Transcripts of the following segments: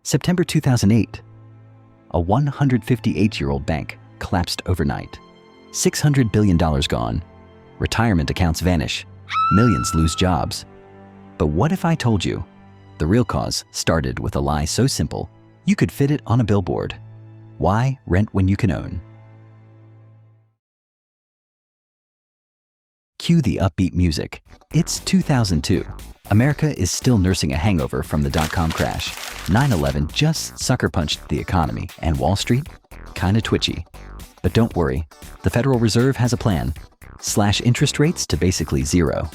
September 2008. A 158-year-old bank collapsed overnight. $600 billion gone. Retirement accounts vanish. Millions lose jobs. But what if I told you the real cause started with a lie so simple you could fit it on a billboard? Why rent when you can own? Cue the upbeat music. It's 2002. America is still nursing a hangover from the dot-com crash. 9/11 just sucker punched the economy, and Wall Street? Kinda twitchy. But don't worry, the Federal Reserve has a plan. Slash interest rates to basically zero.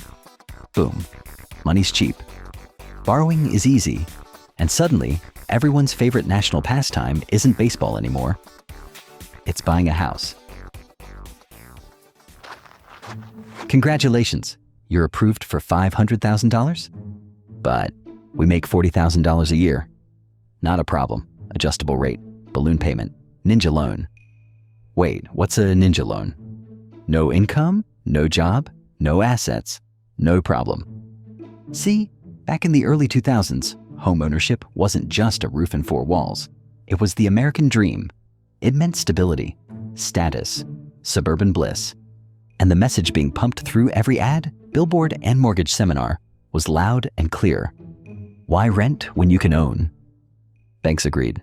Boom. Money's cheap. Borrowing is easy. And suddenly, everyone's favorite national pastime isn't baseball anymore. It's buying a house. Congratulations, you're approved for $500,000? But we make $40,000 a year. Not a problem. Adjustable rate, balloon payment, ninja loan. Wait, what's a ninja loan? No income, no job, no assets, no problem. See, back in the early 2000s, homeownership wasn't just a roof and four walls. It was the American dream. It meant stability, status, suburban bliss. And the message being pumped through every ad, billboard, and mortgage seminar was loud and clear. Why rent when you can own? Banks agreed.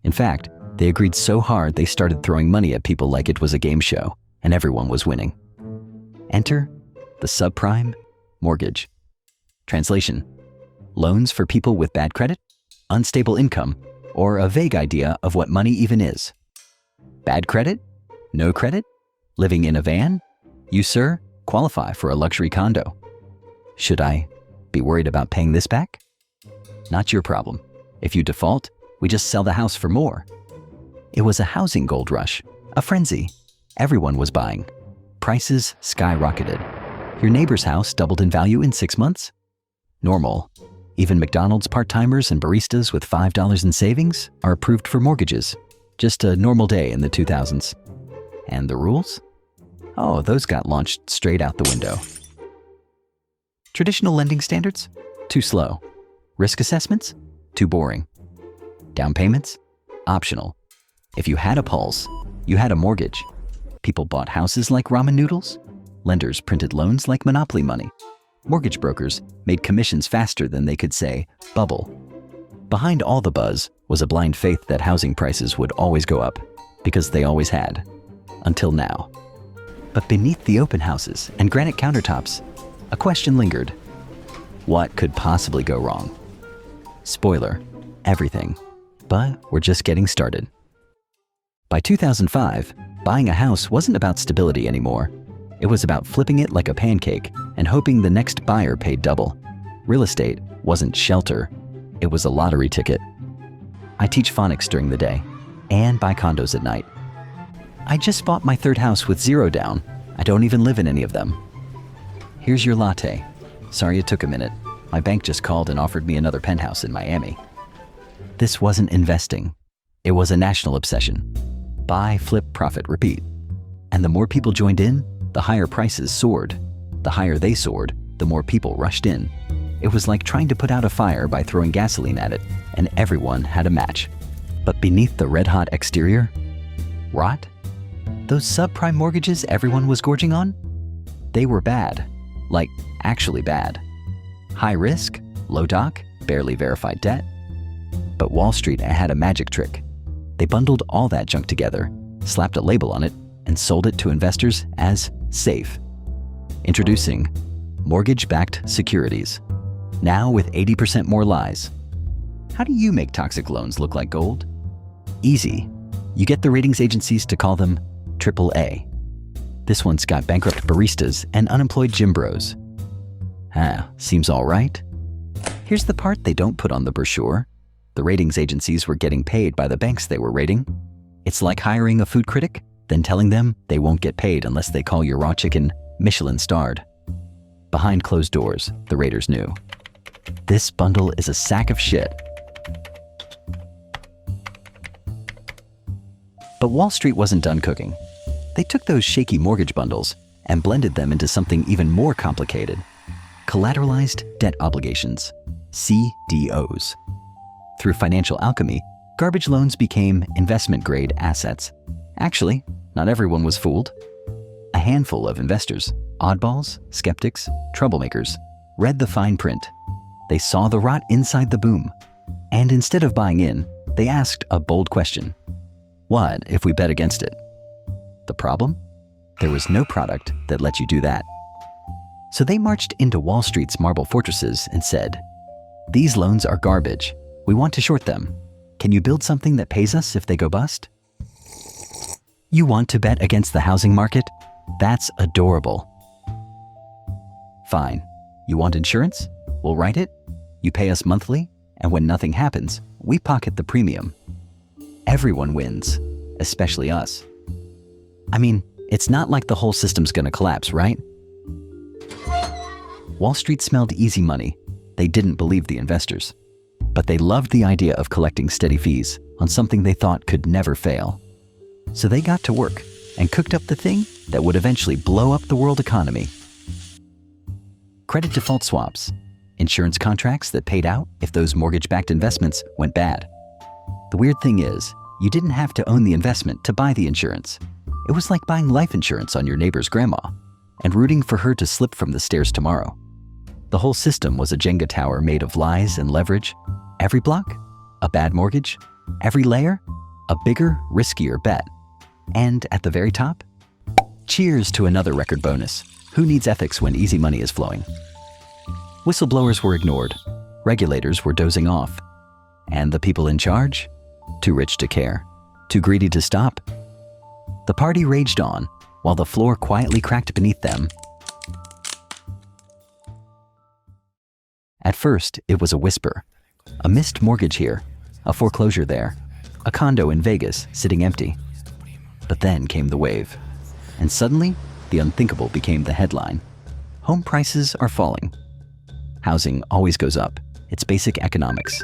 In fact, they agreed so hard they started throwing money at people like it was a game show, and everyone was winning. Enter the subprime mortgage. Translation: loans for people with bad credit, unstable income, or a vague idea of what money even is. Bad credit? No credit? Living in a van? You, sir, qualify for a luxury condo. Should I be worried about paying this back? Not your problem. If you default, we just sell the house for more. It was a housing gold rush, a frenzy. Everyone was buying. Prices skyrocketed. Your neighbor's house doubled in value in 6 months? Normal. Even McDonald's part-timers and baristas with $5 in savings are approved for mortgages. Just a normal day in the 2000s. And the rules? Oh, those got launched straight out the window. Traditional lending standards? Too slow. Risk assessments? Too boring. Down payments? Optional. If you had a pulse, you had a mortgage. People bought houses like ramen noodles. Lenders printed loans like monopoly money. Mortgage brokers made commissions faster than they could say, bubble. Behind all the buzz was a blind faith that housing prices would always go up, because they always had. Until now. But beneath the open houses and granite countertops, a question lingered. What could possibly go wrong? Spoiler, everything. But we're just getting started. By 2005, buying a house wasn't about stability anymore. It was about flipping it like a pancake and hoping the next buyer paid double. Real estate wasn't shelter. It was a lottery ticket. I teach phonics during the day and buy condos at night. I just bought my third house with zero down. I don't even live in any of them. Here's your latte. Sorry it took a minute. My bank just called and offered me another penthouse in Miami. This wasn't investing. It was a national obsession. Buy, flip, profit, repeat. And the more people joined in, the higher prices soared. The higher they soared, the more people rushed in. It was like trying to put out a fire by throwing gasoline at it, and everyone had a match. But beneath the red-hot exterior, rot? Those subprime mortgages everyone was gorging on? They were bad. Like, actually bad. High risk, low doc, barely verified debt. But Wall Street had a magic trick. They bundled all that junk together, slapped a label on it, and sold it to investors as safe. Introducing mortgage-backed securities. Now with 80% more lies. How do you make toxic loans look like gold? Easy. You get the ratings agencies to call them AAA. This one's got bankrupt baristas and unemployed gym bros. Seems all right. Here's the part they don't put on the brochure. The ratings agencies were getting paid by the banks they were rating. It's like hiring a food critic, then telling them they won't get paid unless they call your raw chicken Michelin-starred. Behind closed doors, the raters knew. This bundle is a sack of shit. But Wall Street wasn't done cooking. They took those shaky mortgage bundles and blended them into something even more complicated. Collateralized debt obligations, CDOs. through financial alchemy, garbage loans became investment-grade assets. Actually, not everyone was fooled. A handful of investors, oddballs, skeptics, troublemakers, read the fine print. They saw the rot inside the boom. And instead of buying in, they asked a bold question. What if we bet against it? The problem? There was no product that let you do that. So they marched into Wall Street's marble fortresses and said, "These loans are garbage. We want to short them. Can you build something that pays us if they go bust?" You want to bet against the housing market? That's adorable. Fine. You want insurance? We'll write it. You pay us monthly, and when nothing happens, we pocket the premium. Everyone wins, especially us. I mean, it's not like the whole system's gonna collapse, right? Wall Street smelled easy money. They didn't believe the investors. But they loved the idea of collecting steady fees on something they thought could never fail. So they got to work and cooked up the thing that would eventually blow up the world economy. Credit default swaps, insurance contracts that paid out if those mortgage-backed investments went bad. The weird thing is, you didn't have to own the investment to buy the insurance. It was like buying life insurance on your neighbor's grandma and rooting for her to slip from the stairs tomorrow. The whole system was a Jenga tower made of lies and leverage. Every block, a bad mortgage. Every layer, a bigger, riskier bet. And at the very top, cheers to another record bonus. Who needs ethics when easy money is flowing? Whistleblowers were ignored. Regulators were dozing off. And the people in charge? Too rich to care. Too greedy to stop. The party raged on while the floor quietly cracked beneath them. At first, it was a whisper. A missed mortgage here, a foreclosure there, a condo in Vegas sitting empty. But then came the wave. And suddenly, the unthinkable became the headline. Home prices are falling. Housing always goes up. It's basic economics.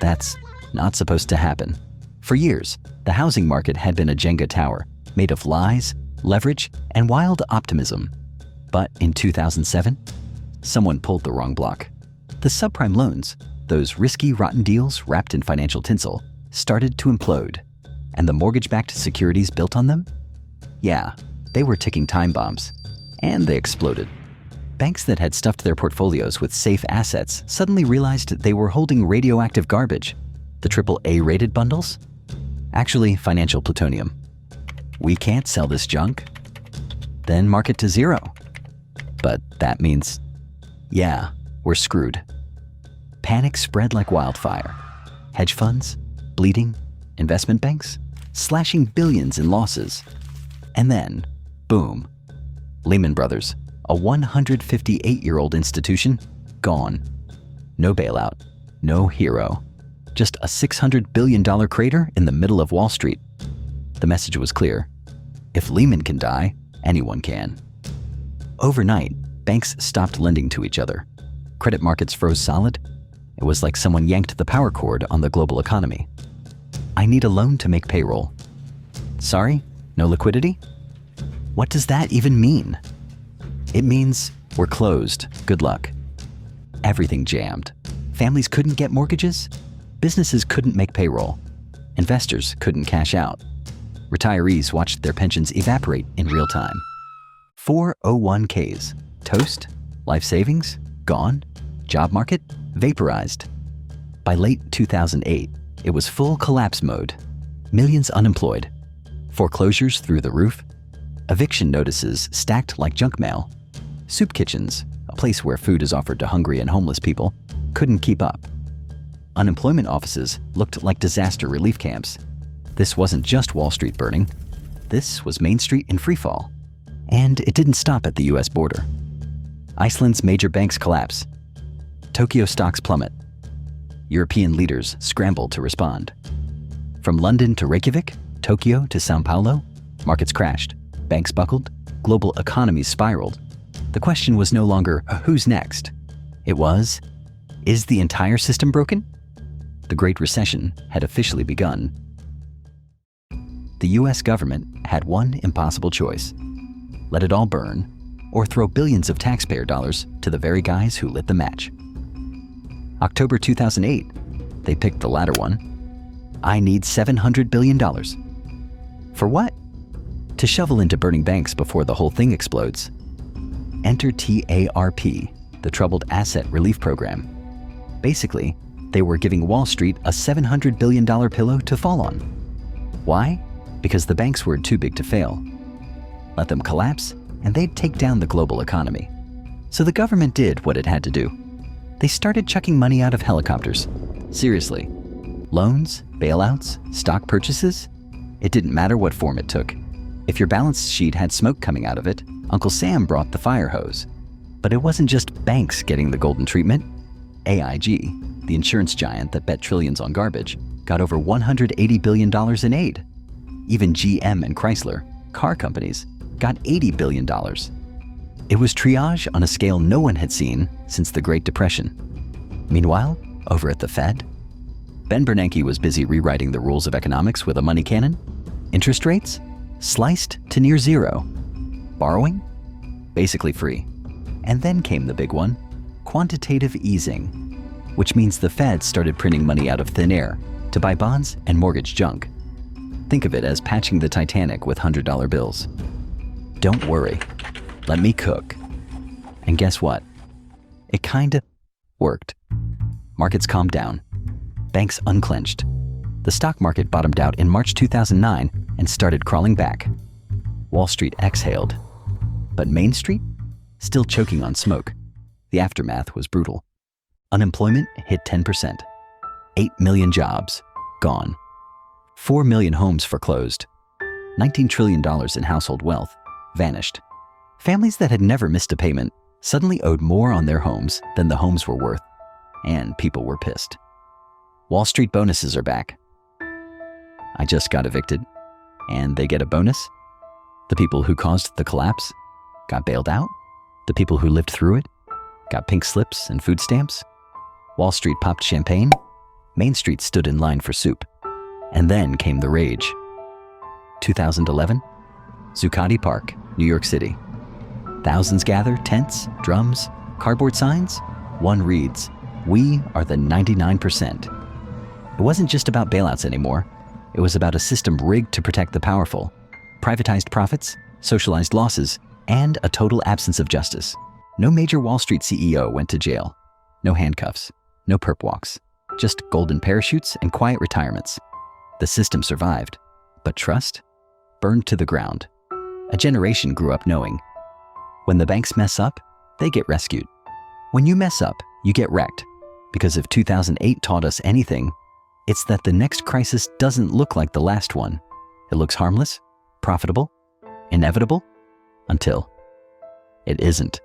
That's not supposed to happen. For years, the housing market had been a Jenga tower made of lies, leverage, and wild optimism. But in 2007, someone pulled the wrong block. The subprime loans, those risky, rotten deals wrapped in financial tinsel, started to implode. And the mortgage-backed securities built on them? Yeah, they were ticking time bombs. And they exploded. Banks that had stuffed their portfolios with safe assets suddenly realized they were holding radioactive garbage. The AAA-rated bundles? Actually, financial plutonium. We can't sell this junk. Then mark it to zero. But that means, yeah, we're screwed. Panic spread like wildfire. Hedge funds, bleeding, investment banks, slashing billions in losses. And then, boom, Lehman Brothers, a 158-year-old institution, gone. No bailout, no hero. Just a $600 billion crater in the middle of Wall Street. The message was clear. If Lehman can die, anyone can. Overnight, banks stopped lending to each other. Credit markets froze solid. It was like someone yanked the power cord on the global economy. I need a loan to make payroll. Sorry, no liquidity? What does that even mean? It means we're closed. Good luck. Everything jammed. Families couldn't get mortgages. Businesses couldn't make payroll. Investors couldn't cash out. Retirees watched their pensions evaporate in real time. 401ks, toast, life savings, gone, job market, vaporized. By late 2008, it was full collapse mode. Millions unemployed. Foreclosures through the roof. Eviction notices stacked like junk mail. Soup kitchens, a place where food is offered to hungry and homeless people, couldn't keep up. Unemployment offices looked like disaster relief camps. This wasn't just Wall Street burning. This was Main Street in freefall. And it didn't stop at the US border. Iceland's major banks collapse. Tokyo stocks plummet. European leaders scrambled to respond. From London to Reykjavik, Tokyo to Sao Paulo, markets crashed, banks buckled, global economies spiraled. The question was no longer, who's next? It was, is the entire system broken? The Great Recession had officially begun. The US government had one impossible choice. Let it all burn, or throw billions of taxpayer dollars to the very guys who lit the match. October 2008, They picked the latter one. I need $700 billion. For what? To shovel into burning banks before the whole thing explodes. Enter TARP, the Troubled Asset Relief Program. Basically, they were giving Wall Street a $700 billion pillow to fall on. Why? Because the banks were too big to fail. Let them collapse, and they'd take down the global economy. So the government did what it had to do. They started chucking money out of helicopters. Seriously. Loans, bailouts, stock purchases? It didn't matter what form it took. If your balance sheet had smoke coming out of it, Uncle Sam brought the fire hose. But it wasn't just banks getting the golden treatment. AIG, the insurance giant that bet trillions on garbage, got over $180 billion in aid. Even GM and Chrysler, car companies, got $80 billion. It was triage on a scale no one had seen since the Great Depression. Meanwhile, over at the Fed, Ben Bernanke was busy rewriting the rules of economics with a money cannon. Interest rates? Sliced to near zero. Borrowing? Basically free. And then came the big one, quantitative easing, which means the Fed started printing money out of thin air to buy bonds and mortgage junk. Think of it as patching the Titanic with $100 bills. Don't worry, let me cook. And guess what? It kinda worked. Markets calmed down. Banks unclenched. The stock market bottomed out in March 2009 and started crawling back. Wall Street exhaled. But Main Street? Still choking on smoke. The aftermath was brutal. Unemployment hit 10%. 8 million jobs gone. 4 million homes foreclosed. $19 trillion in household wealth vanished. Families that had never missed a payment suddenly owed more on their homes than the homes were worth. And people were pissed. Wall Street bonuses are back. I just got evicted, and they get a bonus. The people who caused the collapse got bailed out. The people who lived through it got pink slips and food stamps. Wall Street popped champagne. Main Street stood in line for soup. And then came the rage. 2011, Zuccotti Park, New York City. Thousands gather, tents, drums, cardboard signs. One reads, "We are the 99%. It wasn't just about bailouts anymore. It was about a system rigged to protect the powerful, privatized profits, socialized losses, and a total absence of justice. No major Wall Street CEO went to jail. No handcuffs, no perp walks, just golden parachutes and quiet retirements. The system survived, but trust burned to the ground. A generation grew up knowing, when the banks mess up, they get rescued. When you mess up, you get wrecked. Because if 2008 taught us anything, it's that the next crisis doesn't look like the last one. It looks harmless, profitable, inevitable, until it isn't.